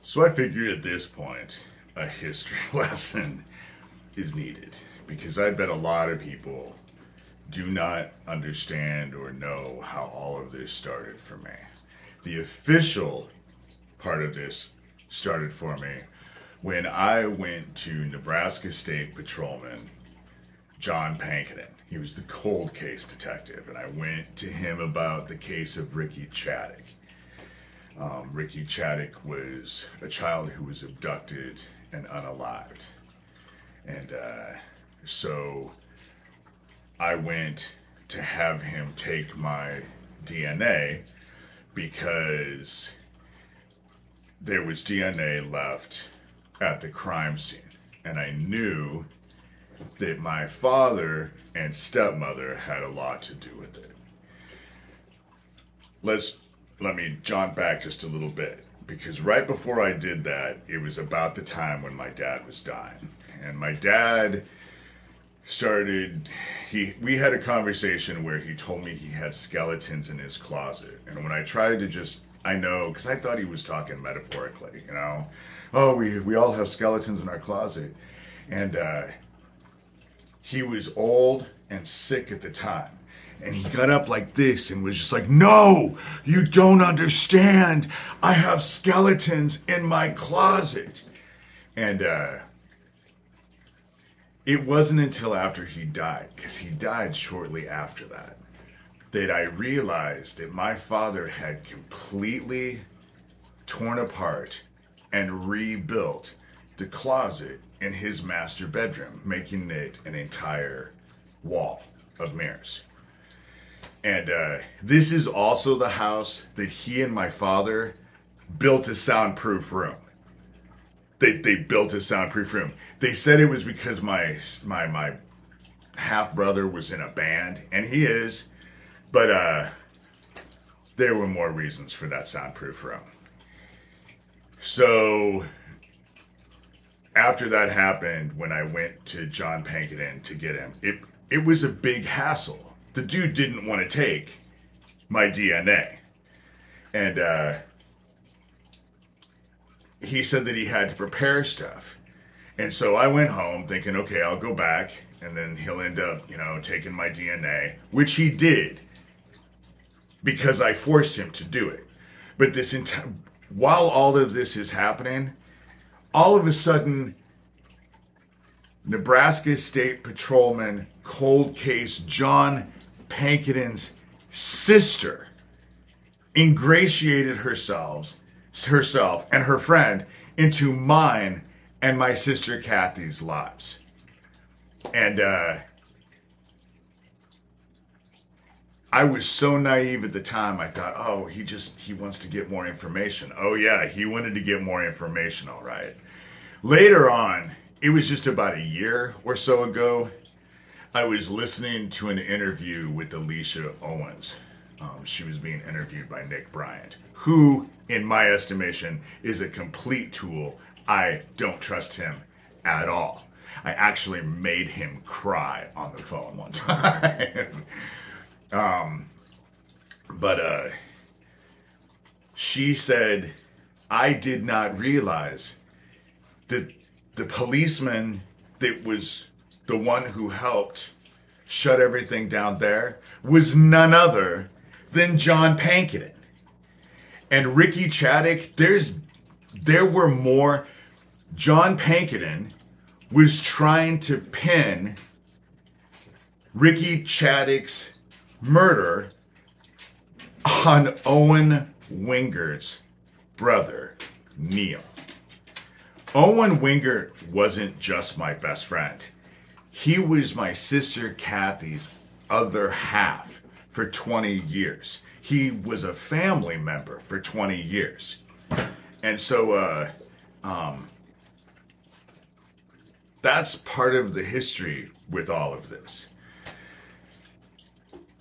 So I figured at this point, a history lesson is needed because I bet a lot of people do not understand or know how all of this started for me. The official part of this started for me when I went to Nebraska State Patrolman John Panken. He was the cold case detective, and I went to him about the case of Ricky Chaddock. Ricky Chaddock was a child who was abducted and unalived. And so I went to have him take my DNA because there was DNA left at the crime scene. And I knew that my father and stepmother had a lot to do with it. Let me jaunt back just a little bit, because right before I did that, it was about the time when my dad was dying. And my dad we had a conversation where he told me he had skeletons in his closet. And when I tried to I know, because I thought he was talking metaphorically, oh, we all have skeletons in our closet. And he was old and sick at the time. And he got up like this and was just like, no, you don't understand. I have skeletons in my closet. And it wasn't until after he died, because he died shortly after that, that I realized that my father had completely torn apart and rebuilt the closet in his master bedroom, making it an entire wall of mirrors. And this is also the house that he and my father built a soundproof room. They built a soundproof room. They said it was because my half brother was in a band, and he is, but there were more reasons for that soundproof room. So after that happened, when I went to John Panken to get him, it was a big hassle. The dude didn't want to take my DNA. And he said that he had to prepare stuff. And so I went home thinking, okay, I'll go back and then he'll end up, taking my DNA, which he did because I forced him to do it. But while all of this is happening, all of a sudden, Nebraska State Patrolman cold case John Panken's sister ingratiated herself and her friend into mine and my sister Kathy's lives. And I was so naive at the time. I thought, oh, he wants to get more information. Oh yeah, he wanted to get more information, all right. Later on, it was just about a year or so ago, I was listening to an interview with Alicia Owens. She was being interviewed by Nick Bryant, who, in my estimation, is a complete tool. I don't trust him at all. I actually made him cry on the phone one time. But she said, I did not realize that the policeman that was the one who helped shut everything down there was none other than John Panken. And Ricky Chaddock, there were more. John Panken was trying to pin Ricky Chaddock's murder on Owen Wingert's brother, Neil. Owen Wingert wasn't just my best friend. He was my sister Kathy's other half for 20 years. He was a family member for 20 years. And so that's part of the history with all of this.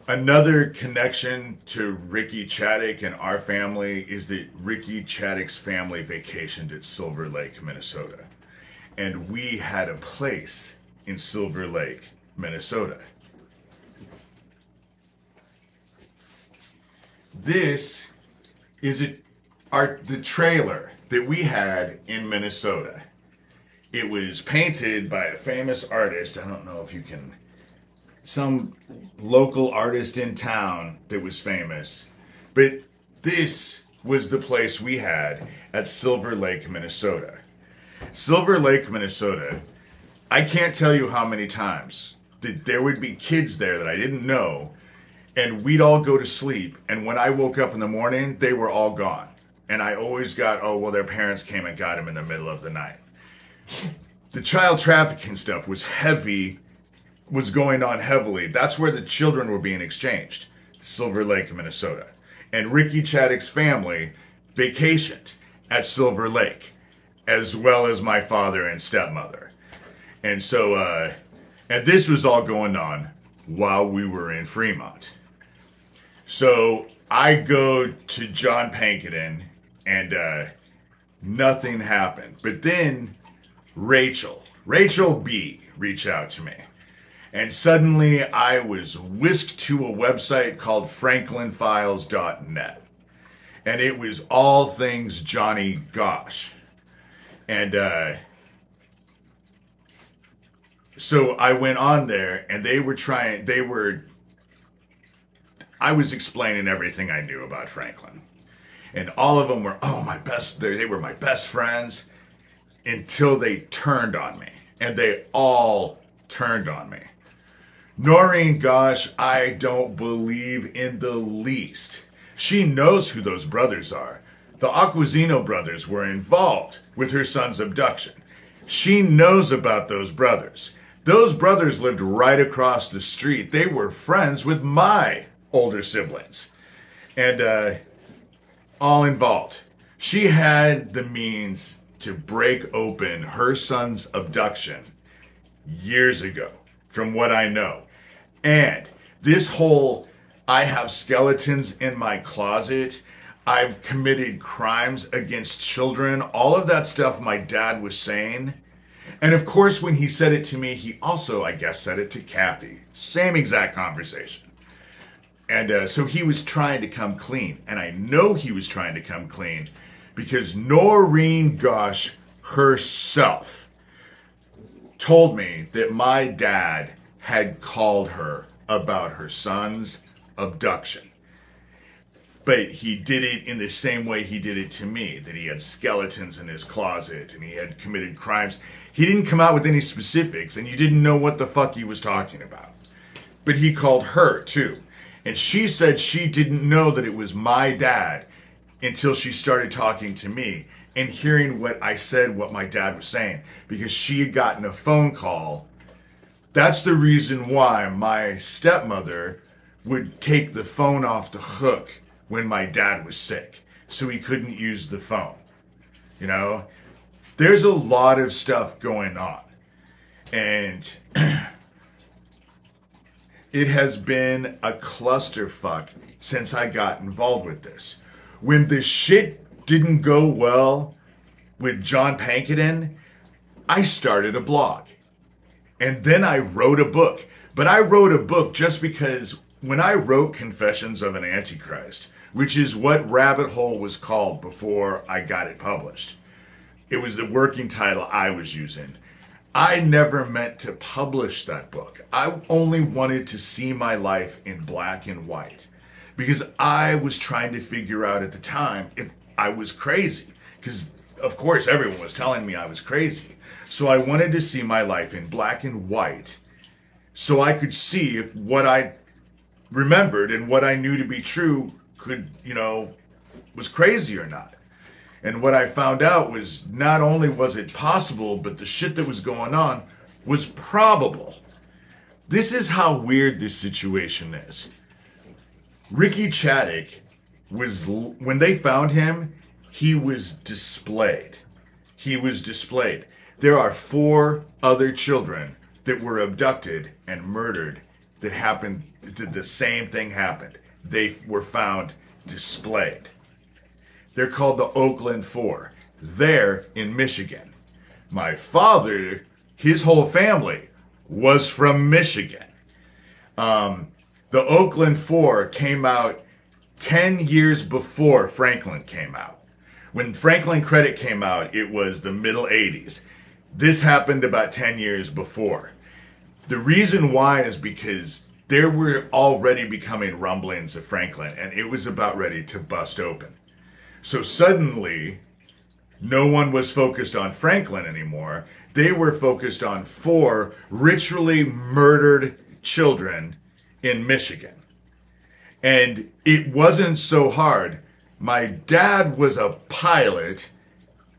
Another connection to Ricky Chaddock and our family is that Ricky Chaddock's family vacationed at Silver Lake, Minnesota. And we had a place in Silver Lake, Minnesota. This is the trailer that we had in Minnesota. It was painted by a famous artist. I don't know if you can... Some local artist in town that was famous. But this was the place we had at Silver Lake, Minnesota. Silver Lake, Minnesota, I can't tell you how many times that there would be kids there that I didn't know, and we'd all go to sleep, and when I woke up in the morning, they were all gone. And I always got, oh, well, their parents came and got them in the middle of the night. The child trafficking stuff was going on heavily. That's where the children were being exchanged. Silver Lake, Minnesota. And Ricky Chaddock's family vacationed at Silver Lake, as well as my father and stepmother. And so, and this was all going on while we were in Fremont. So I go to John Panken, and nothing happened. But then Rachel B. reached out to me. And suddenly I was whisked to a website called franklinfiles.net. And it was all things Johnny Gosch. And so I went on there, and I was explaining everything I knew about Franklin. And all of them were, they were my best friends, until they turned on me. And they all turned on me. Noreen Gosch, I don't believe in the least. She knows who those brothers are. The Aquasino brothers were involved with her son's abduction. She knows about those brothers. Those brothers lived right across the street. They were friends with my older siblings. And all involved. She had the means to break open her son's abduction years ago, from what I know. And this whole, I have skeletons in my closet, I've committed crimes against children, all of that stuff my dad was saying. And of course, when he said it to me, he also, I guess, said it to Kathy. Same exact conversation. And so he was trying to come clean. And I know he was trying to come clean because Noreen Gosch herself told me that my dad had called her about her son's abduction. But he did it in the same way he did it to me, that he had skeletons in his closet and he had committed crimes. He didn't come out with any specifics, and you didn't know what the fuck he was talking about. But he called her too. And she said she didn't know that it was my dad until she started talking to me and hearing what I said, what my dad was saying, because she had gotten a phone call. That's the reason why my stepmother would take the phone off the hook when my dad was sick, so he couldn't use the phone. You know, there's a lot of stuff going on. And it has been a clusterfuck since I got involved with this. When the shit didn't go well with John Panken, I started a blog. And then I wrote a book. But I wrote a book just because when I wrote Confessions of an Antichrist, which is what Rabbit Hole was called before I got it published, it was the working title I was using. I never meant to publish that book. I only wanted to see my life in black and white because I was trying to figure out at the time if I was crazy. Because, of course, everyone was telling me I was crazy. So I wanted to see my life in black and white so I could see if what I remembered and what I knew to be true could, was crazy or not. And what I found out was not only was it possible, but the shit that was going on was probable. This is how weird this situation is. Ricky Chaddock was, when they found him, he was displayed. He was displayed. There are 4 other children that were abducted and murdered that happened, the same thing happened. They were found displayed. They're called the Oakland Four. They're in Michigan. My father, his whole family was from Michigan. The Oakland Four came out 10 years before Franklin came out. When Franklin Credit came out, it was the middle 80s. This happened about 10 years before. The reason why is because there were already becoming rumblings of Franklin, and it was about ready to bust open. So suddenly, no one was focused on Franklin anymore. They were focused on 4 ritually murdered children in Michigan. And it wasn't so hard. My dad was a pilot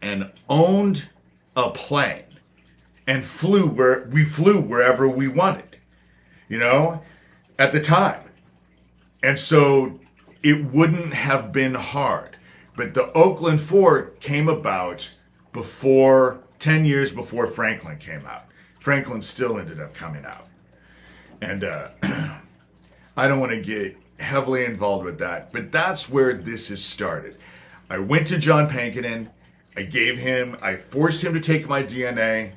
and owned a plane and we flew wherever we wanted, you know, at the time. And so it wouldn't have been hard. But the Oakland 4 came about 10 years before Franklin came out. Franklin still ended up coming out. And I don't want to get heavily involved with that, but that's where this has started. I went to John Panken. I forced him to take my DNA.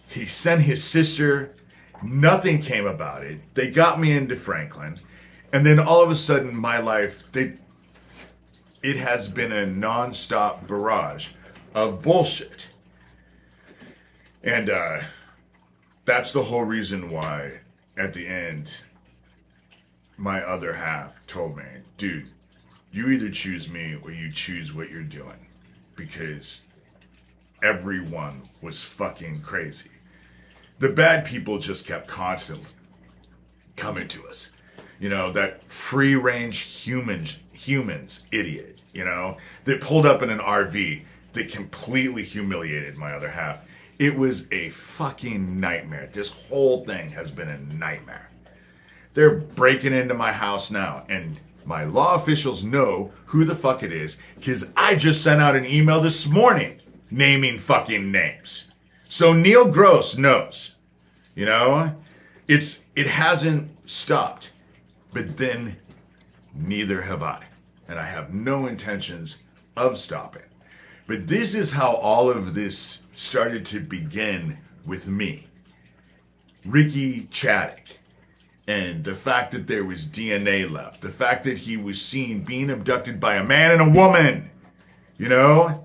He sent his sister. Nothing came about it. They got me into Franklin. And then all of a sudden, my life, it has been a nonstop barrage of bullshit. And that's the whole reason why, at the end, my other half told me, dude, you either choose me or you choose what you're doing. Because everyone was fucking crazy. The bad people just kept constantly coming to us. You know, that free-range humans idiot, you know, that pulled up in an RV that completely humiliated my other half. It was a fucking nightmare. This whole thing has been a nightmare. They're breaking into my house now, and my law officials know who the fuck it is, because I just sent out an email this morning naming fucking names. So Neil Gross knows, you know, it hasn't stopped, but then neither have I, and I have no intentions of stopping. But this is how all of this started to begin with me, Ricky Chaddick, and the fact that there was DNA left, the fact that he was seen being abducted by a man and a woman, you know?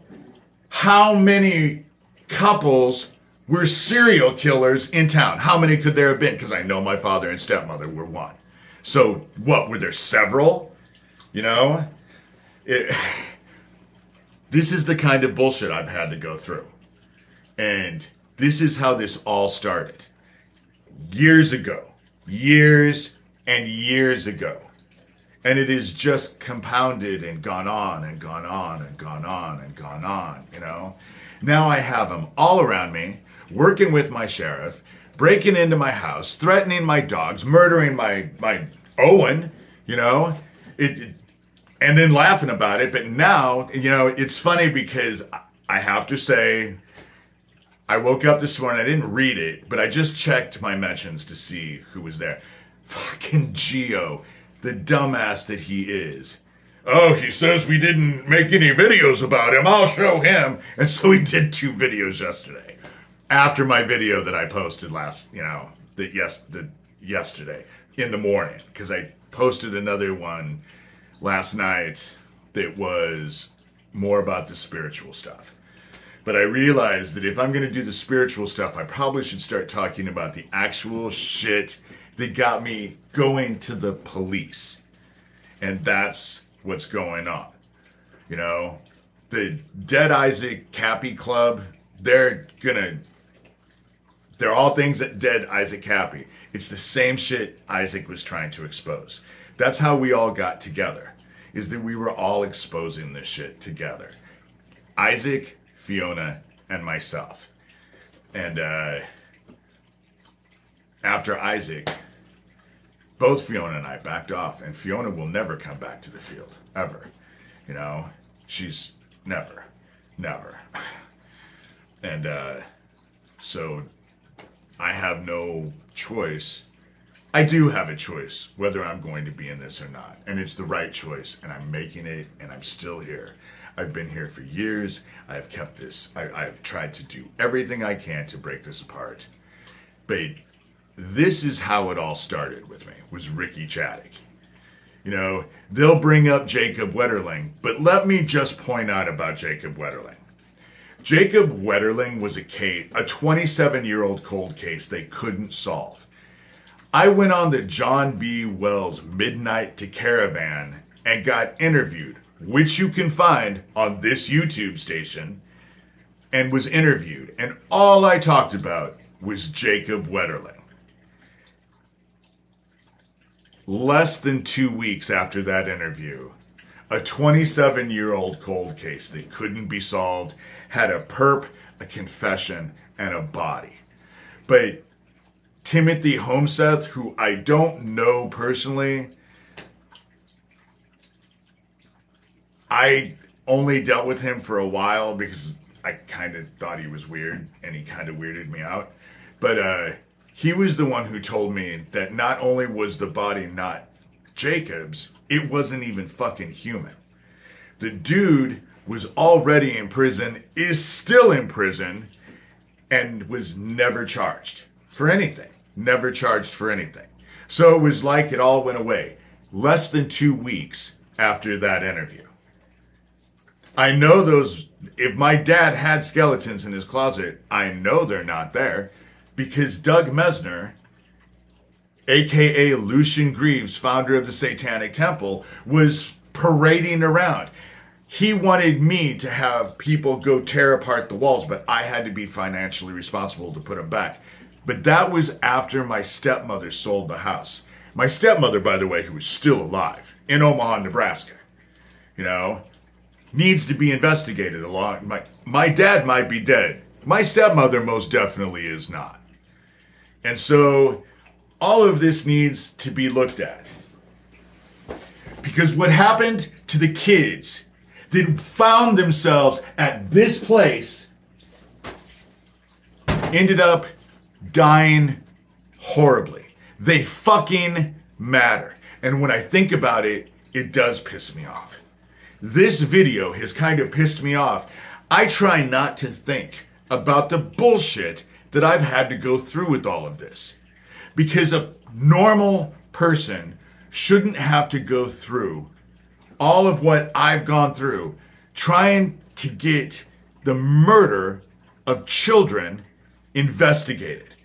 How many couples were serial killers in town? How many could there have been? Because I know my father and stepmother were one. So what, were there several? You know? This is the kind of bullshit I've had to go through. And this is how this all started. Years ago. Years and years ago. And it is just compounded and gone on and gone on and gone on and gone on, you know? Now I have them all around me, working with my sheriff, breaking into my house, threatening my dogs, murdering my Owen, you know? And then laughing about it. But now, you know, it's funny because I have to say, I woke up this morning, I didn't read it, but I just checked my mentions to see who was there. Fucking Gio, the dumbass that he is. Oh, he says we didn't make any videos about him. I'll show him. And so he did 2 videos yesterday. After my video that I posted yesterday in the morning. Because I posted another one last night that was more about the spiritual stuff. But I realized that if I'm going to do the spiritual stuff, I probably should start talking about the actual shit that got me going to the police. And that's what's going on. You know, the Dead Isaac Cappy Club, they're all things that Dead Isaac Cappy. It's the same shit Isaac was trying to expose. That's how we all got together, is that we were all exposing this shit together. Isaac, Fiona, and myself. And after Isaac, both Fiona and I backed off, and Fiona will never come back to the field, ever. You know, she's never. And so I have no choice. I do have a choice whether I'm going to be in this or not. And it's the right choice, and I'm making it, and I'm still here. I've been here for years. I've kept this. I've tried to do everything I can to break this apart. But this is how it all started with me, was Ricky Chaddick. You know, they'll bring up Jacob Wetterling, but let me just point out about Jacob Wetterling. Jacob Wetterling was a 27-year-old cold case they couldn't solve. I went on the John B. Wells Midnight to Caravan and got interviewed, which you can find on this YouTube station, and was interviewed. And all I talked about was Jacob Wetterling. Less than 2 weeks after that interview, a 27-year-old cold case that couldn't be solved had a perp, a confession, and a body. But Timothy Homseth, who I don't know personally, I only dealt with him for a while because I kind of thought he was weird and he kind of weirded me out. But he was the one who told me that not only was the body not Jacob's, it wasn't even fucking human. The dude was already in prison, is still in prison, and was never charged for anything. Never charged for anything. So it was like it all went away. Less than 2 weeks after that interview. I know those, if my dad had skeletons in his closet, I know they're not there. Because Doug Mesner, aka Lucian Greaves, founder of the Satanic Temple, was parading around. He wanted me to have people go tear apart the walls, but I had to be financially responsible to put them back. But that was after my stepmother sold the house. My stepmother, by the way, who is still alive in Omaha, Nebraska, you know, needs to be investigated along. My dad might be dead. My stepmother most definitely is not. And so all of this needs to be looked at. Because what happened to the kids that found themselves at this place ended up dying horribly. They fucking matter. And when I think about it, it does piss me off. This video has kind of pissed me off. I try not to think about the bullshit that I've had to go through with all of this. Because a normal person shouldn't have to go through all of what I've gone through trying to get the murder of children investigated.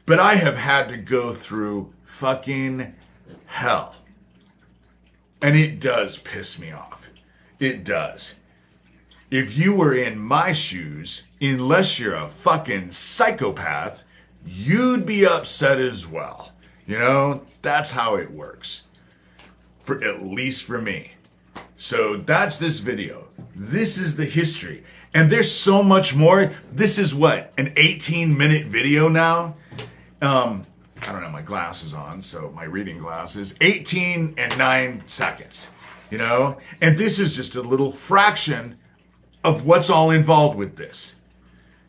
But I have had to go through fucking hell. And it does piss me off. It does. If you were in my shoes, unless you're a fucking psychopath, you'd be upset as well. You know, that's how it works. For at least for me. So that's this video. This is the history. And there's so much more. This is what, an 18-minute video now? I don't have my glasses on, so my reading glasses. 18 and 9 seconds, you know? And this is just a little fraction of what's all involved with this.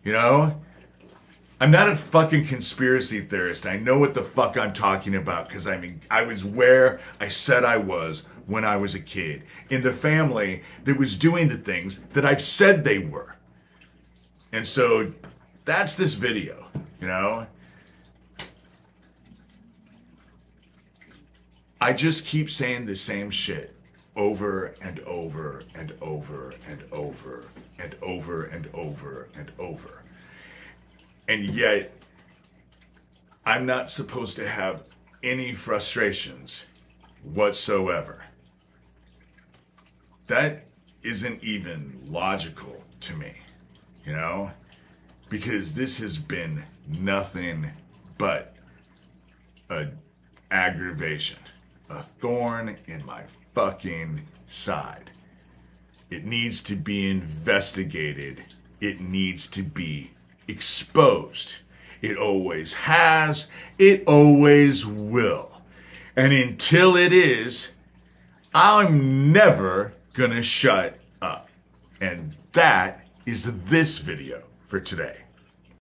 You know? I'm not a fucking conspiracy theorist. I know what the fuck I'm talking about because I was where I said I was when I was a kid. In the family that was doing the things that I've said they were. And so that's this video, you know? I just keep saying the same shit over and over and over and over and over and over and over. And yet, I'm not supposed to have any frustrations whatsoever. That isn't even logical to me, you know? Because this has been nothing but an aggravation. A thorn in my fucking side. It needs to be investigated. It needs to be exposed. It always has. It always will. And until it is, I'm never gonna shut up. And that is this video for today.